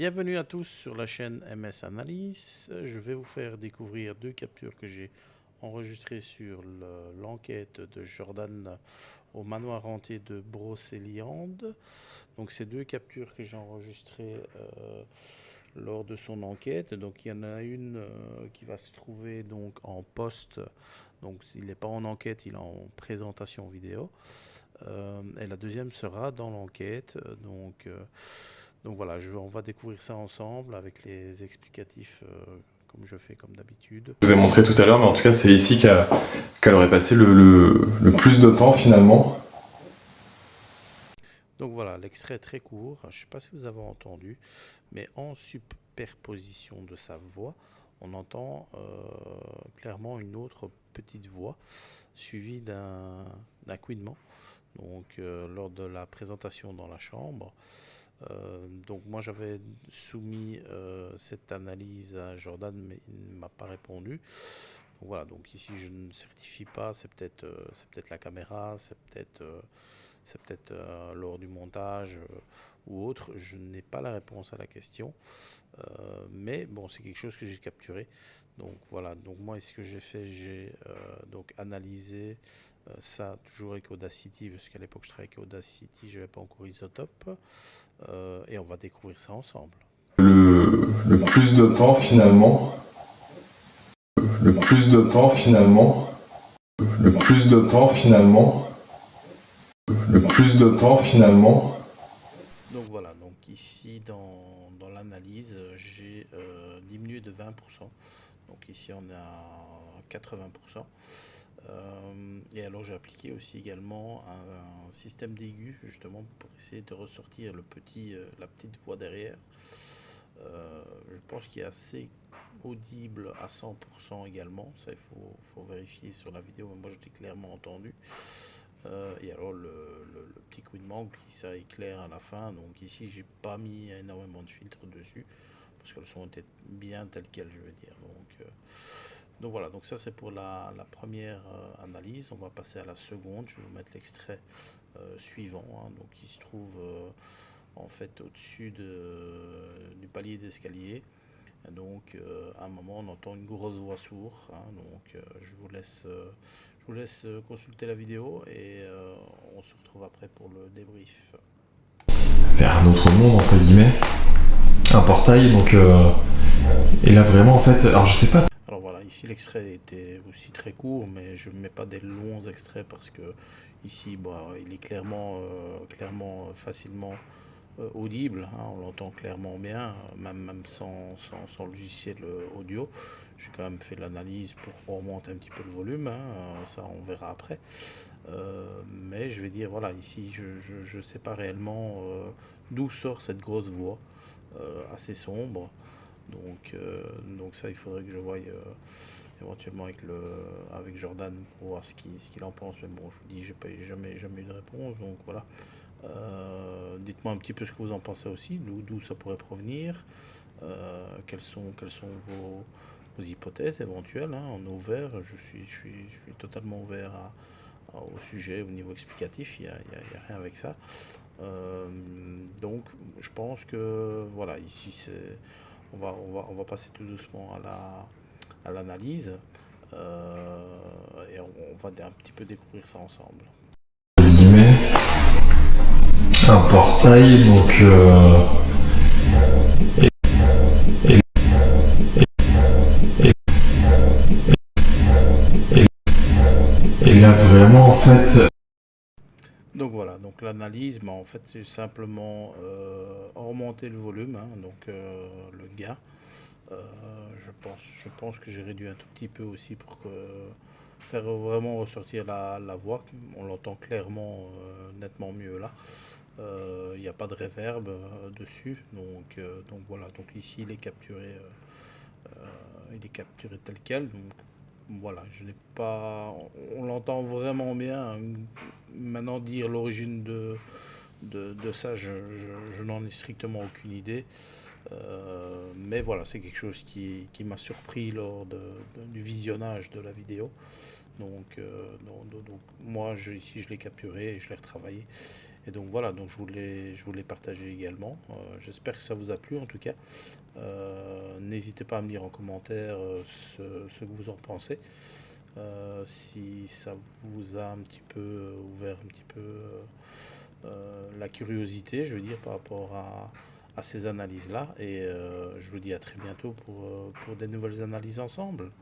Bienvenue à tous sur la chaîne MS Analyse. Je vais vous faire découvrir deux captures que j'ai enregistrées sur l'enquête de Jordan au manoir hanté de Brocéliande. Donc ces deux captures que j'ai enregistrées lors de son enquête. Donc il y en a une qui va se trouver donc en post. Donc il n'est pas en enquête, il est en présentation vidéo. Et la deuxième sera dans l'enquête. Donc voilà, on va découvrir ça ensemble avec les explicatifs comme je fais comme d'habitude. Je vous ai montré tout à l'heure, mais en tout cas, c'est ici qu'elle aurait passé le plus de temps finalement. Donc voilà, l'extrait est très court. Je ne sais pas si vous avez entendu, mais en superposition de sa voix, on entend clairement une autre petite voix suivie d'un couinement. Donc lors de la présentation dans la chambre. Donc moi j'avais soumis cette analyse à Jordan, mais il ne m'a pas répondu. Donc voilà, donc ici je ne certifie pas, c'est peut-être la caméra, c'est peut-être lors du montage ou autre. Je n'ai pas la réponse à la question, mais bon, c'est quelque chose que j'ai capturé. Donc voilà, donc moi ce que j'ai fait, j'ai donc analysé ça toujours avec Audacity, parce qu'à l'époque je travaillais avec Audacity, je n'avais pas encore Isotope, et on va découvrir ça ensemble. Le plus de temps finalement. Le plus de temps finalement. Le plus de temps finalement. Le plus de temps finalement. Donc voilà, donc ici dans l'analyse, j'ai diminué de 20%. Donc ici on est à 80%. Et alors j'ai appliqué aussi également un système d'aigu justement pour essayer de ressortir la petite voix derrière. Je pense qu'il est assez audible à 100% également. Ça, il faut vérifier sur la vidéo, mais moi je l'ai clairement entendu. Et alors le petit coup de manque, ça éclaire à la fin. Donc ici, j'ai pas mis énormément de filtres dessus parce que le son était bien tel quel, je veux dire. Donc voilà, donc ça c'est pour la première analyse. On va passer à la seconde. Je vais vous mettre l'extrait suivant, hein. Donc il se trouve en fait au-dessus du palier d'escalier. Donc à un moment on entend une grosse voix sourde, hein. Donc je vous laisse consulter la vidéo et on se retrouve après pour le débrief. Vers un autre monde, entre guillemets. Un portail, donc. Et là vraiment en fait. Alors je sais pas. Alors voilà, ici l'extrait était aussi très court, mais je ne mets pas des longs extraits parce que ici il est clairement facilement audible, hein. On l'entend clairement bien, même sans logiciel audio. J'ai quand même fait l'analyse pour augmenter un petit peu le volume, hein. Ça on verra après. Mais je vais dire, voilà, ici je ne sais pas réellement d'où sort cette grosse voix assez sombre. Donc ça, il faudrait que je voie éventuellement avec Jordan pour voir ce qu'il en pense. Mais bon, je vous dis, j'ai pas jamais eu de réponse. Donc voilà. Dites-moi un petit peu ce que vous en pensez aussi, d'où ça pourrait provenir, quelles sont vos hypothèses éventuelles, hein. On est ouvert, je suis totalement ouvert au sujet, au niveau explicatif, il y a rien avec ça. Donc je pense que voilà, ici on va passer tout doucement à l'analyse, et on va un petit peu découvrir ça ensemble. Entre guillemets. Un portail, donc. Et, et, et, et là vraiment en fait. Donc voilà, donc l'analyse, en fait c'est simplement augmenter le volume, hein. Donc le gain. Je pense que j'ai réduit un tout petit peu aussi pour faire vraiment ressortir la voix. On l'entend clairement, nettement mieux là. Il n'y a pas de reverb dessus. Donc voilà, donc ici il est capturé tel quel. Donc voilà, je n'ai pas. On l'entend vraiment bien. Maintenant, dire l'origine de ça, je n'en ai strictement aucune idée. Mais voilà, c'est quelque chose qui m'a surpris lors du visionnage de la vidéo. Donc, moi, ici, je l'ai capturé et je l'ai retravaillé. Et donc voilà, donc je voulais partager également. J'espère que ça vous a plu en tout cas. N'hésitez pas à me dire en commentaire ce que vous en pensez. Si ça vous a un petit peu ouvert un petit peu la curiosité, je veux dire, par rapport à ces analyses-là. Et je vous dis à très bientôt pour des nouvelles analyses ensemble.